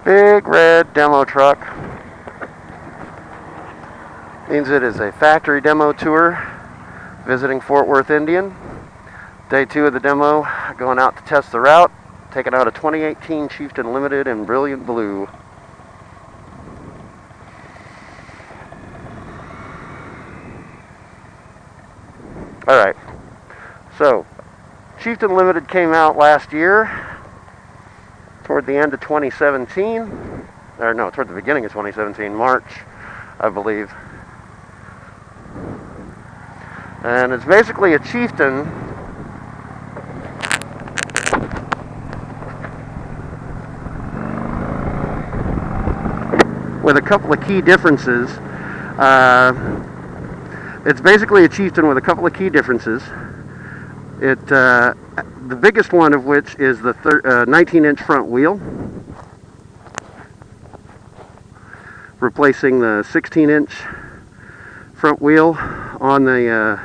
Big red demo truck. Means it is a factory demo tour visiting Fort Worth Indian. Day 2 of the demo, going out to test the route, taking out a 2018 Chieftain Limited in brilliant blue. Alright, so Chieftain Limited came out last year, toward the end of 2017, or no, toward the beginning of 2017, March, I believe. And it's basically a Chieftain with a couple of key differences. It's basically a Chieftain with a couple of key differences. The biggest one of which is the 19-inch front wheel, replacing the 16-inch front wheel on the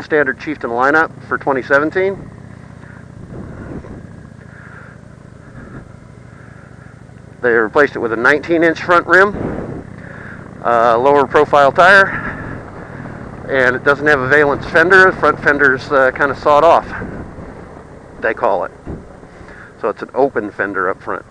standard Chieftain lineup for 2017. They replaced it with a 19-inch front rim, lower profile tire, and it doesn't have a valence fender. The front fender's kind of sawed off, they call it. So it's an open fender up front.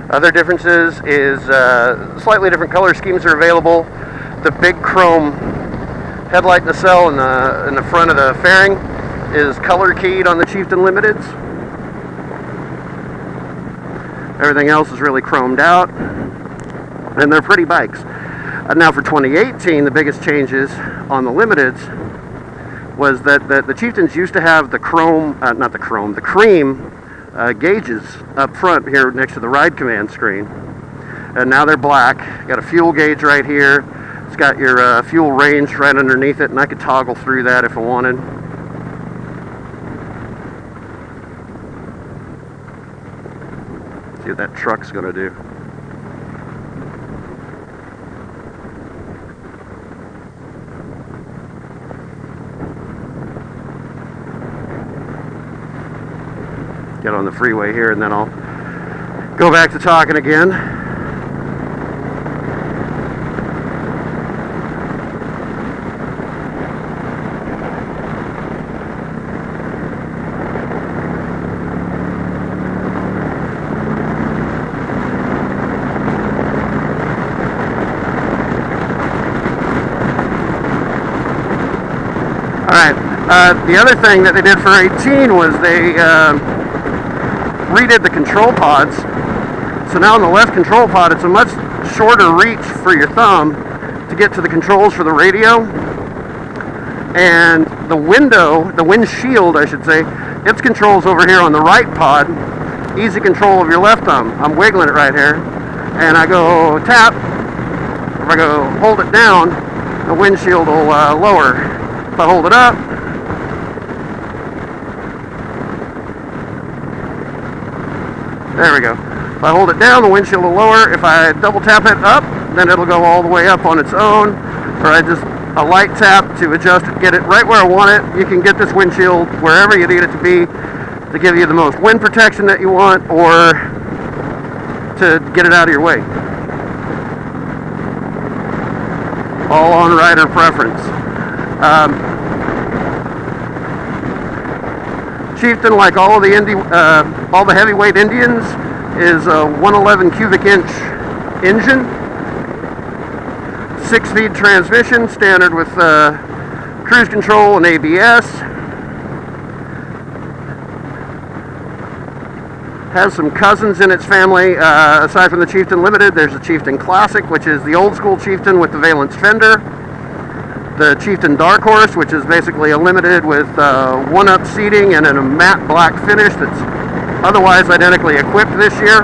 Other differences is slightly different color schemes are available. The big chrome headlight nacelle in the front of the fairing is color keyed on the Chieftain Limiteds. Everything else is really chromed out, and they're pretty bikes. Now for 2018, the biggest changes on the Limiteds was that the Chieftains used to have the the cream gauges up front here next to the ride command screen, and now they're black. Got a fuel gauge right here. It's got your fuel range right underneath it, and I could toggle through that if I wanted. See what that truck's gonna do. Get on the freeway here, and then I'll go back to talking again. The other thing that they did for 18 was they redid the control pods. So now on the left control pod, it's a much shorter reach for your thumb to get to the controls for the radio. And the windshield, I should say, its controls over here on the right pod. Easy control of your left thumb. I'm wiggling it right here. And I go tap. If I go hold it down, the windshield will lower. If I hold it up, there we go. If I hold it down, the windshield will lower. If I double tap it up, then it'll go all the way up on its own. Or I just a light tap to adjust it, get it right where I want it. You can get this windshield wherever you need it to be to give you the most wind protection that you want, or to get it out of your way. All on rider preference. Chieftain, like all of the all the heavyweight Indians, is a 111 cubic inch engine, 6-speed transmission, standard with cruise control and ABS. Has some cousins in its family. Aside from the Chieftain Limited, there's the Chieftain Classic, which is the old school Chieftain with the valence fender. The Chieftain Dark Horse, which is basically a Limited with one-up seating and a matte black finish that's otherwise identically equipped this year.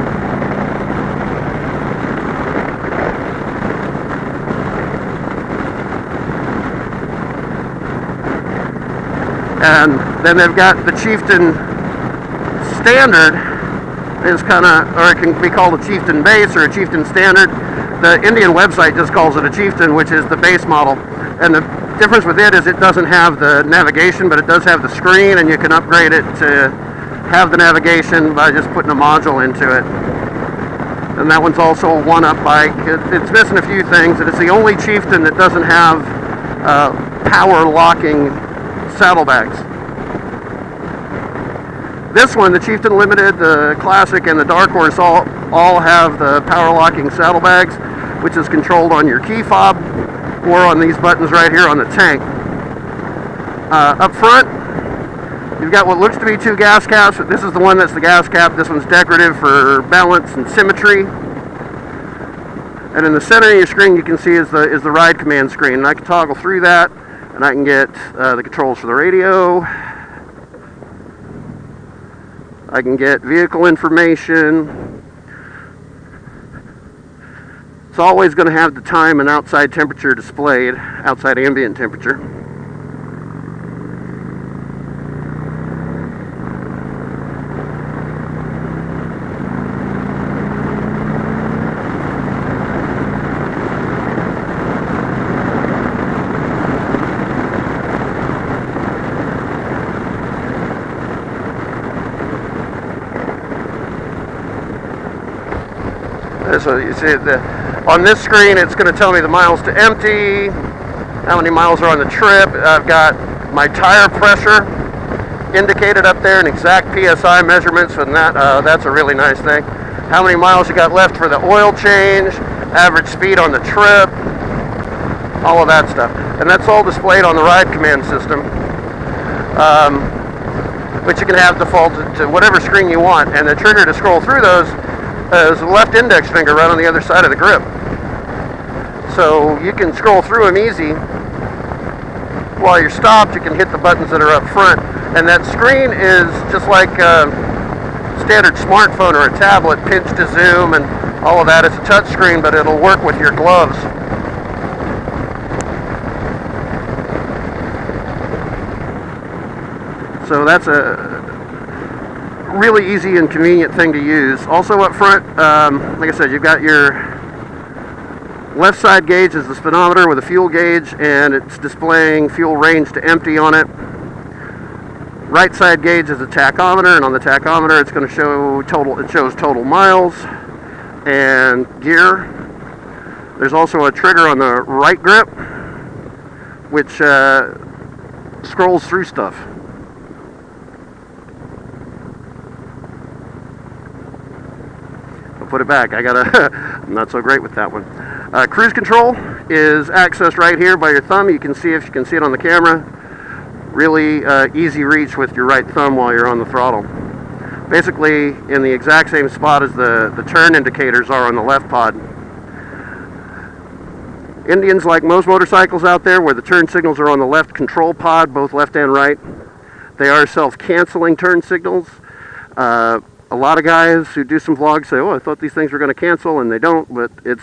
And then they've got the Chieftain Standard, is kind of, or it can be called a Chieftain base or a Chieftain standard. The Indian website just calls it a Chieftain, which is the base model. And the difference with it is it doesn't have the navigation, but it does have the screen, and you can upgrade it to have the navigation by just putting a module into it. And that one's also a one-up bike. It's missing a few things, and it's the only Chieftain that doesn't have power locking saddlebags. This one, the Chieftain Limited, the Classic, and the Dark Horse all have the power locking saddlebags, which is controlled on your key fob or on these buttons right here on the tank. Up front, you've got what looks to be two gas caps, but this is the one that's the gas cap. This one's decorative for balance and symmetry. And in the center of your screen, you can see is the ride command screen. And I can toggle through that, and I can get the controls for the radio. I can get vehicle information. It's always going to have the time and outside temperature displayed, outside ambient temperature. So you see on this screen, it's going to tell me the miles to empty, how many miles are on the trip. I've got my tire pressure indicated up there and exact PSI measurements, and that's a really nice thing. How many miles you got left for the oil change, average speed on the trip, all of that stuff. And that's all displayed on the ride command system, which you can have default to whatever screen you want. And the trigger to scroll through those is the left index finger right on the other side of the grip. So you can scroll through them easy. While you're stopped, you can hit the buttons that are up front. And that screen is just like a standard smartphone or a tablet, pinch to zoom and all of that. It's a touch screen, but it'll work with your gloves. So that's a really easy and convenient thing to use. Also up front, like I said, you've got your left side gauge is the speedometer with a fuel gauge, and it's displaying fuel range to empty on it. Right side gauge is a tachometer, and on the tachometer it's going to show total. It shows total miles and gear. There's also a trigger on the right grip, which scrolls through stuff. Put it back. I'm not so great with that one. Cruise control is accessed right here by your thumb. You can see if you can see it on the camera. Really easy reach with your right thumb while you're on the throttle. Basically in the exact same spot as the turn indicators are on the left pod. Indians, like most motorcycles out there, where the turn signals are on the left control pod, both left and right. They are self-canceling turn signals. A lot of guys who do some vlogs say, oh, I thought these things were going to cancel, and they don't, but it's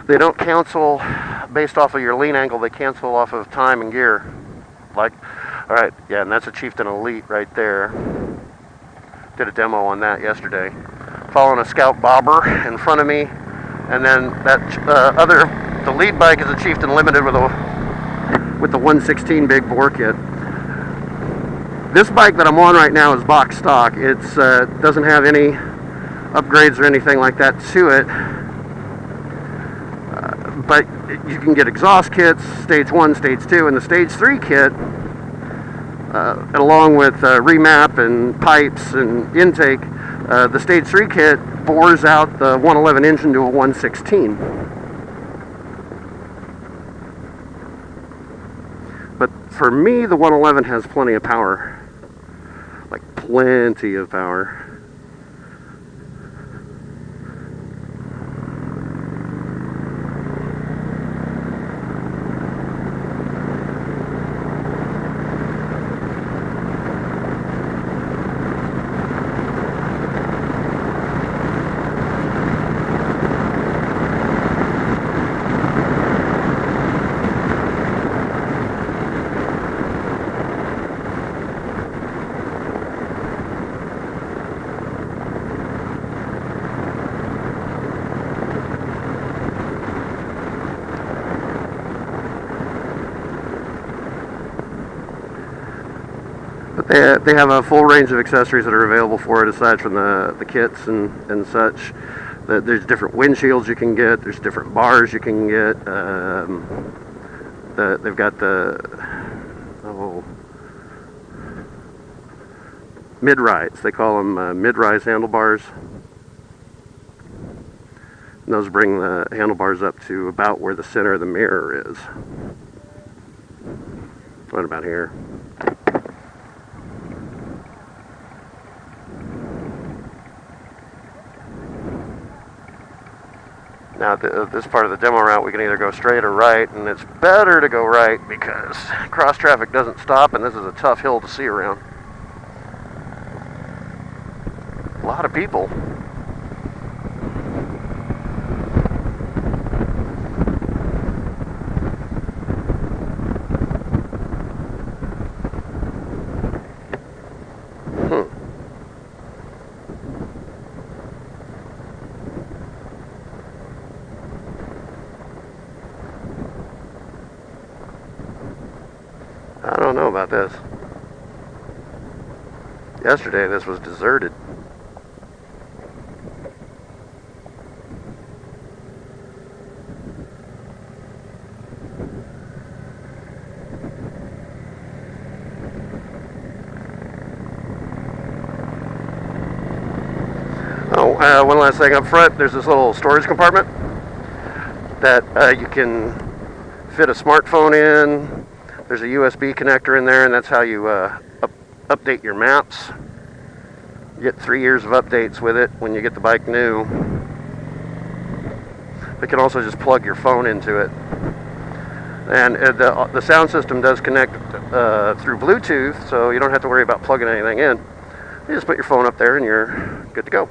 they don't cancel based off of your lean angle. They cancel off of time and gear. Like, all right, yeah, and that's a Chieftain Elite right there. Did a demo on that yesterday. Following a Scout Bobber in front of me, and then that the lead bike is a Chieftain Limited with the 116 big bore kit. This bike that I'm on right now is box stock. It doesn't have any upgrades or anything like that to it. But you can get exhaust kits, stage 1, stage 2, and the stage 3 kit, along with remap and pipes and intake. The stage 3 kit bores out the 111 engine to a 116. But for me, the 111 has plenty of power. Like plenty of power. But they have a full range of accessories that are available for it, aside from the kits and such. There's different windshields you can get. There's different bars you can get. They've got the mid-rise. They call them mid-rise handlebars. And those bring the handlebars up to about where the center of the mirror is. Right about here. Now at this part of the demo route, we can either go straight or right, and it's better to go right because cross traffic doesn't stop, and this is a tough hill to see around. A lot of people. I don't know about this. Yesterday this was deserted. One last thing up front, there's this little storage compartment that you can fit a smartphone in. There's a USB connector in there, and that's how you update your maps. You get 3 years of updates with it when you get the bike new. You can also just plug your phone into it. And the sound system does connect through Bluetooth, so you don't have to worry about plugging anything in. You just put your phone up there and you're good to go.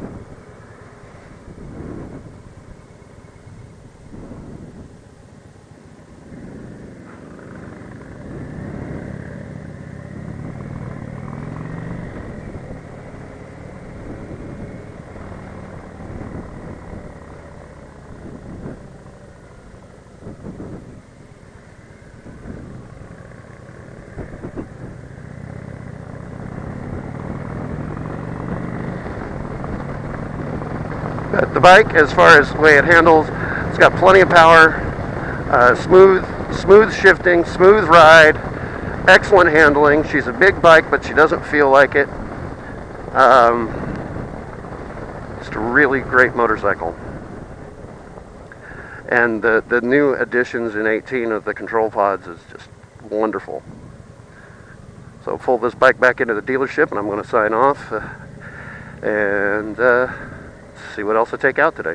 The bike, as far as the way it handles, it's got plenty of power, smooth shifting, smooth ride, excellent handling. She's a big bike, but she doesn't feel like it. Just a really great motorcycle. And the new additions in 18 of the control pods is just wonderful. So I'll fold this bike back into the dealership, and I'm going to sign off and see what else to take out today.